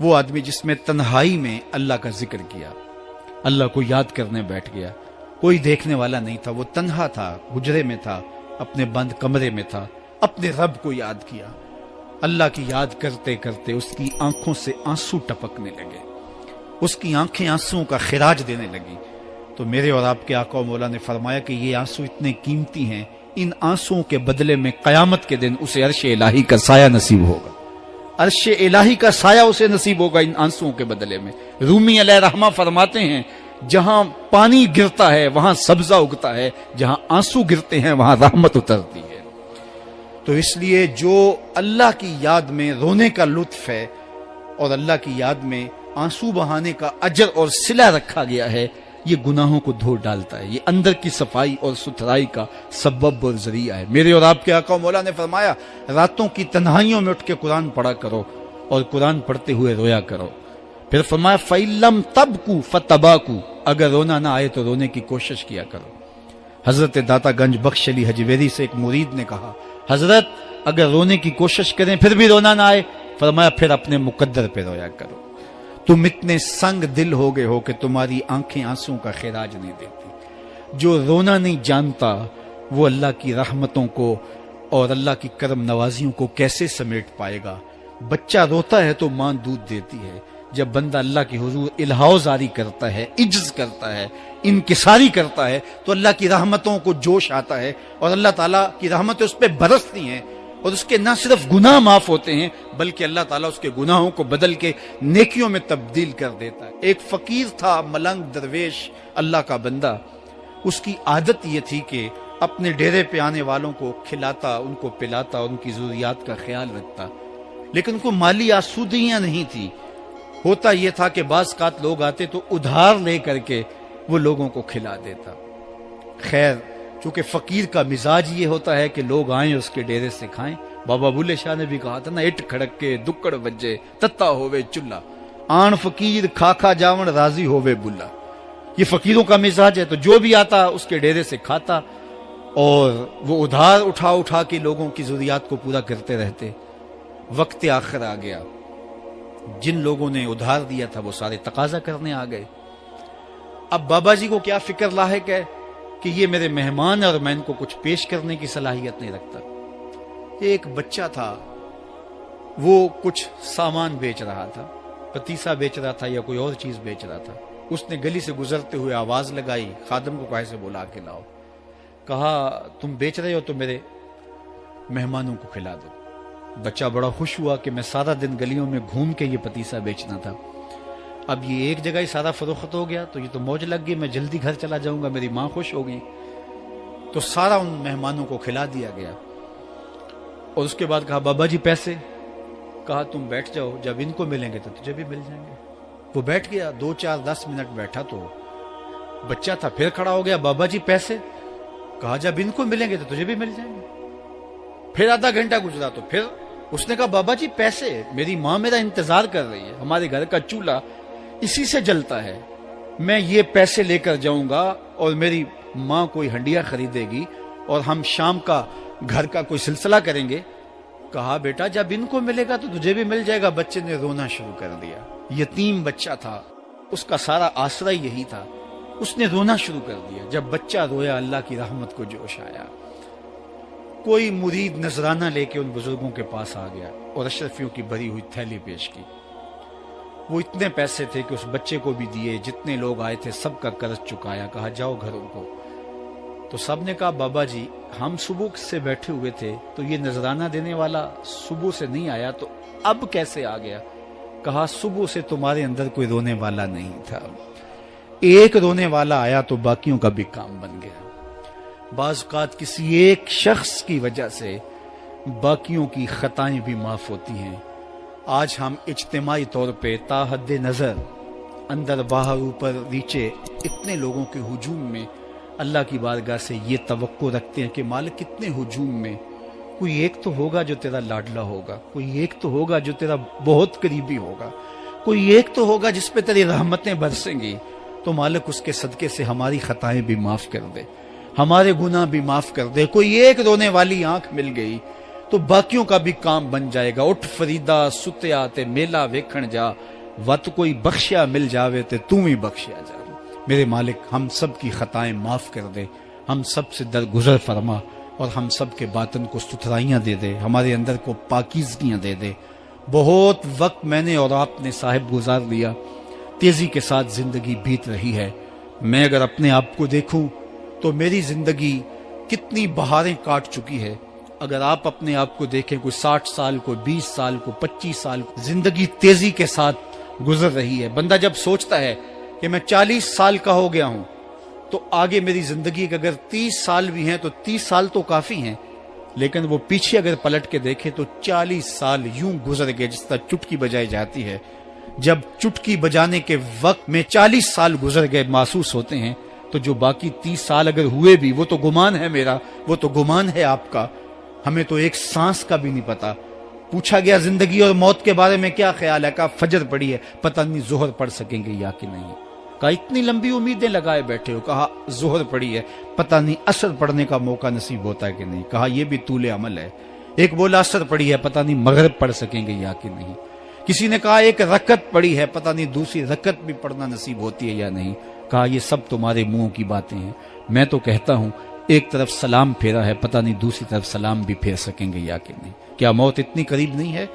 وہ آدمی جس میں تنہائی میں اللہ کا ذکر کیا، اللہ کو یاد کرنے بیٹھ گیا، کوئی دیکھنے والا نہیں تھا، وہ تنہا تھا، حجرے میں تھا، اپنے بند کمرے میں تھا، اپنے رب کو یاد کیا۔ اللہ کی یاد کرتے کرتے اس کی آنکھوں سے آنسو ٹپکنے لگے، اس کی آنکھیں آنسوؤں کا خراج دینے لگی۔ تو میرے اور آپ کے آقا و مولا نے فرمایا کہ یہ آنسو اتنے قیمتی ہیں، ان آنسوؤں کے بدلے میں قیامت کے دن اسے عرش الہی کا سایہ نصیب ہوگا، عرش الہی کا سایہ اسے نصیب ہوگا ان آنسوؤں کے بدلے میں۔ رومی علیہ رحمہ فرماتے ہیں جہاں پانی گرتا ہے وہاں سبزہ اگتا ہے، جہاں آنسو گرتے ہیں وہاں رحمت اترتی ہے۔ تو اس لیے جو اللہ کی یاد میں رونے کا لطف ہے اور اللہ کی یاد میں آنسو بہانے کا اجر اور صلہ رکھا گیا ہے، یہ گناہوں کو دھو ڈالتا ہے، یہ اندر کی صفائی اور ستھرائی کا سبب اور ذریعہ ہے۔ میرے اور آپ کے آقا و مولا نے فرمایا راتوں کی تنہائیوں میں اٹھ کے قرآن پڑھا کرو اور قرآن پڑھتے ہوئے رویا کرو۔ پھر فرمایا فَإِلَّمْ تَبْكُوا فَتَبَاكُوا، اگر رونا نہ آئے تو رونے کی کوشش کیا کرو۔ حضرت داتا گنج بخش علی حجویری سے ایک مرید نے کہا حضرت اگر رونے کی کوشش کریں پھر بھی رونا نہ آئے، فرمایا پھر اپنے مقدر پہ رویا کرو۔ تم اتنے سنگ دل ہو گئے ہو کہ تمہاری آنکھیں آنسوں کا خراج نہیں دیتی۔ جو رونا نہیں جانتا وہ اللہ کی رحمتوں کو اور اللہ کی کرم نوازیوں کو کیسے سمیٹ پائے گا؟ بچہ روتا ہے تو ماں دودھ دیتی ہے، جب بندہ اللہ کی حضور الہاؤ زاری کرتا ہے، عجز کرتا ہے، انکساری کرتا ہے تو اللہ کی رحمتوں کو جوش آتا ہے اور اللہ تعالیٰ کی رحمتیں اس پہ برستی ہیں، اور اس کے نہ صرف گناہ معاف ہوتے ہیں بلکہ اللہ تعالیٰ اس کے گناہوں کو بدل کے نیکیوں میں تبدیل کر دیتا ہے۔ ایک فقیر تھا، ملنگ درویش، اللہ کا بندہ، اس کی عادت یہ تھی کہ اپنے ڈیرے پہ آنے والوں کو کھلاتا، ان کو پلاتا، ان کی ضروریات کا خیال رکھتا، لیکن ان کو مالی آسودگیاں نہیں تھی۔ ہوتا یہ تھا کہ بعض اوقات لوگ آتے تو ادھار لے کر کے وہ لوگوں کو کھلا دیتا۔ خیر چونکہ فقیر کا مزاج یہ ہوتا ہے کہ لوگ آئیں اس کے ڈیرے سے کھائیں، بابا بلے شاہ نے بھی کہا تھا نا اٹ کھڑک کے دکڑ بجے تتا ہووے چلا، آن فقیر کھا کھا جاون راضی ہووے بلا۔ یہ فقیروں کا مزاج ہے، تو جو بھی آتا اس کے ڈیرے سے کھاتا اور وہ ادھار اٹھا اٹھا کے لوگوں کی ضروریات کو پورا کرتے رہتے۔ وقت آخر آ گیا، جن لوگوں نے ادھار دیا تھا وہ سارے تقاضا کرنے آ گئے۔ اب بابا جی کو کیا فکر لاحق ہے کہ یہ میرے مہمان اور میں ان کو کچھ پیش کرنے کی صلاحیت نہیں رکھتا۔ ایک بچہ تھا، وہ کچھ سامان بیچ رہا تھا، پتیسا بیچ رہا تھا یا کوئی اور چیز بیچ رہا تھا۔ اس نے گلی سے گزرتے ہوئے آواز لگائی، خادم کو کہا سے بلا کے لاؤ، کہا تم بیچ رہے ہو تو میرے مہمانوں کو کھلا دو۔ بچہ بڑا خوش ہوا کہ میں سارا دن گلیوں میں گھوم کے یہ پتیسا بیچنا تھا، اب یہ ایک جگہ ہی سارا فروخت ہو گیا تو یہ تو موج لگ گئی، میں جلدی گھر چلا جاؤں گا، میری ماں خوش ہوگی۔ تو سارا ان مہمانوں کو کھلا دیا گیا اور اس کے بعد کہا بابا جی پیسے؟ کہا تم بیٹھ جاؤ، جب ان کو ملیں گے تو تجھے بھی مل جائیں گے۔ وہ بیٹھ گیا، 2 4 10 منٹ بیٹھا تو بچہ تھا، پھر کھڑا ہو گیا، بابا جی پیسے؟ کہا جب ان کو ملیں گے تو تجھے بھی مل جائیں گے۔ پھر آدھا گھنٹہ گزرا تو پھر اس نے کہا بابا جی پیسے؟ میری ماں میرا انتظار کر رہی ہے، ہمارے گھر کا چولہا اسی سے جلتا ہے، میں یہ پیسے لے کر جاؤں گا اور میری ماں کوئی ہنڈیا خریدے گی اور ہم شام کا گھر کا کوئی سلسلہ کریں گے۔ کہا بیٹا جب ان کو ملے گا تو تجھے بھی مل جائے گا۔ بچے نے رونا شروع کر دیا، یتیم بچہ تھا، اس کا سارا آسرا یہی تھا، اس نے رونا شروع کر دیا۔ جب بچہ رویا اللہ کی رحمت کو جوش آیا۔ کوئی مرید نذرانہ لے کے ان بزرگوں کے پاس آ گیا اور اشرفیوں کی بھری ہوئی تھیلی پیش کی۔ وہ اتنے پیسے تھے کہ اس بچے کو بھی دیے، جتنے لوگ آئے تھے سب کا قرض چکایا، کہا جاؤ گھروں کو۔ تو سب نے کہا بابا جی ہم صبح سے بیٹھے ہوئے تھے تو یہ نذرانہ دینے والا صبح سے نہیں آیا تو اب کیسے آ گیا؟ کہا صبح سے تمہارے اندر کوئی رونے والا نہیں تھا، ایک رونے والا آیا تو باقیوں کا بھی کام بن گیا۔ بعض اوقات کسی ایک شخص کی وجہ سے باقیوں کی خطائیں بھی معاف ہوتی ہیں۔ آج ہم اجتماعی طور پہ تا حد نظر اندر باہر اوپر نیچے اتنے لوگوں کے ہجوم میں اللہ کی بارگاہ سے یہ توقع رکھتے ہیں کہ مالک کتنے ہجوم میں کوئی ایک تو ہوگا جو تیرا لاڈلا ہوگا، کوئی ایک تو ہوگا جو تیرا بہت قریبی ہوگا، کوئی ایک تو ہوگا جس پہ تیری رحمتیں برسیں گی۔ تو مالک اس کے صدقے سے ہماری خطائیں بھی معاف کر دے، ہمارے گناہ بھی معاف کر دے۔ کوئی ایک رونے والی آنکھ مل گئی تو باقیوں کا بھی کام بن جائے گا. اٹھ فریدا ستیا تے میلا ویکھن جا, وت کوئی بخشیا مل جاوے تے تو ہی بخشیا جا. میرے مالک ہم سب کی خطائیں معاف کر دے, ہم سب سے درگزر فرما, اور ہم سب کے باطن کو ستھرائیاں دے دے, ہمارے اندر کو پاکیزگیاں دے دے. بہت وقت میں نے اور آپ نے صاحب گزار لیا, تیزی کے ساتھ زندگی بیت رہی ہے. میں اگر اپنے آپ کو دیکھوں تو میری زندگی کتنی بہاریں کاٹ چکی ہے. اگر آپ اپنے آپ کو دیکھیں, کوئی 60 سال, کوئی 20 سال, کوئی 25 سال, زندگی تیزی کے ساتھ گزر رہی ہے. بندہ جب سوچتا ہے کہ میں 40 سال کا ہو گیا ہوں تو آگے میری زندگی کے اگر 30 سال بھی ہیں تو 30 سال تو کافی ہیں, لیکن وہ پیچھے اگر پلٹ کے دیکھے تو 40 سال یوں گزر گئے جس طرح چٹکی بجائی جاتی ہے. جب چٹکی بجانے کے وقت میں 40 سال گزر گئے محسوس ہوتے ہیں, تو جو باقی 30 سال اگر ہوئے بھی, وہ تو گمان ہے میرا, وہ تو گمان ہے آپ کا. ہمیں تو ایک سانس کا بھی نہیں پتا. پوچھا گیا زندگی اور موت کے بارے میں کیا خیال ہے, کہا فجر پڑی ہے, پتہ نہیں ظہر پڑھ سکیں گے یا کہ نہیں. کہا اتنی لمبی امیدیں لگائے بیٹھے ہو, کہا ظہر پڑی ہے, پتہ نہیں عصر پڑھنے کا موقع نصیب ہوتا ہے کہ نہیں. کہا یہ بھی طول عمل ہے. ایک بولا عصر پڑی ہے, پتہ نہیں مغرب پڑھ سکیں گے یا کہ نہیں. کسی نے کہا ایک رکعت پڑی ہے, پتہ نہیں دوسری رکعت بھی پڑھنا نصیب ہوتی ہے یا نہیں. کہا یہ سب تمہارے منہوں کی باتیں ہیں. میں تو کہتا ہوں ایک طرف سلام پھیرا ہے, پتہ نہیں دوسری طرف سلام بھی پھیر سکیں گے یا کہ نہیں. کیا موت اتنی قریب نہیں ہے؟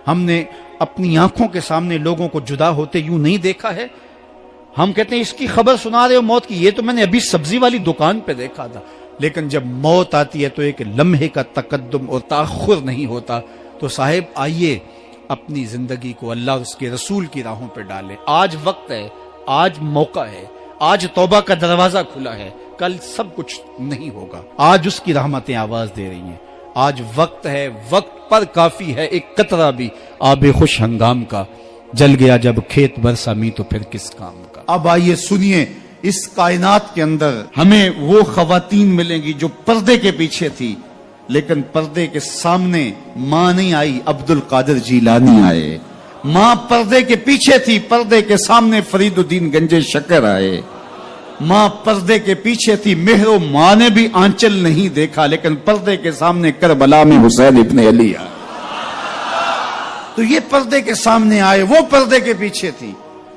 ہم نے اپنی آنکھوں کے سامنے لوگوں کو جدا ہوتے یوں نہیں دیکھا ہے. ہم کہتے ہیں اس کی خبر سنا رہے ہو موت کی, یہ تو میں نے ابھی سبزی والی دکان پہ دیکھا تھا. لیکن جب موت آتی ہے تو ایک لمحے کا تقدم اور تاخر نہیں ہوتا. تو صاحب آئیے اپنی زندگی کو اللہ اور اس کے رسول کی راہوں پہ ڈالیں. آج وقت ہے, آج موقع ہے, آج توبہ کا دروازہ کھلا ہے, کل سب کچھ نہیں ہوگا. آج اس کی رحمتیں آواز دے رہی ہیں. آج وقت ہے, وقت پر کافی ہے ایک قطرہ بھی آب خوش ہنگام کا. جل گیا جب کھیت برسا می تو پھر کس کام کا. اب آئیے سنیے, اس کائنات کے اندر ہمیں وہ خواتین ملیں گی جو پردے کے پیچھے تھی, لیکن پردے کے سامنے ماں نہیں آئی, عبد القادر جیلانی آئے. ماں پردے کے پیچھے تھی, پردے کے سامنے فرید الدین گنج شکر آئے. ماں پردے کے پیچھے تھی, مہر و ماں نے بھی آنچل نہیں دیکھا, لیکن پردے کے سامنے کربلا میں حسین ابن علی آئے. تو یہ پردے کے سامنے آئے, وہ پردے کے پیچھے تھی.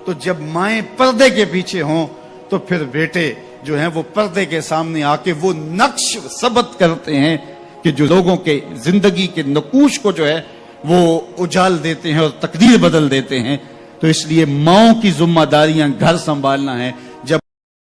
تو جب مائیں پردے کے پیچھے ہوں تو پھر بیٹے جو ہیں وہ پردے کے سامنے آ کے وہ نقش ثبت کرتے ہیں کہ جو لوگوں کے زندگی کے نقوش کو جو ہے وہ اجال دیتے ہیں اور تقدیر بدل دیتے ہیں. تو اس لیے ماؤں کی ذمہ داریاں گھر سنبھالنا ہے,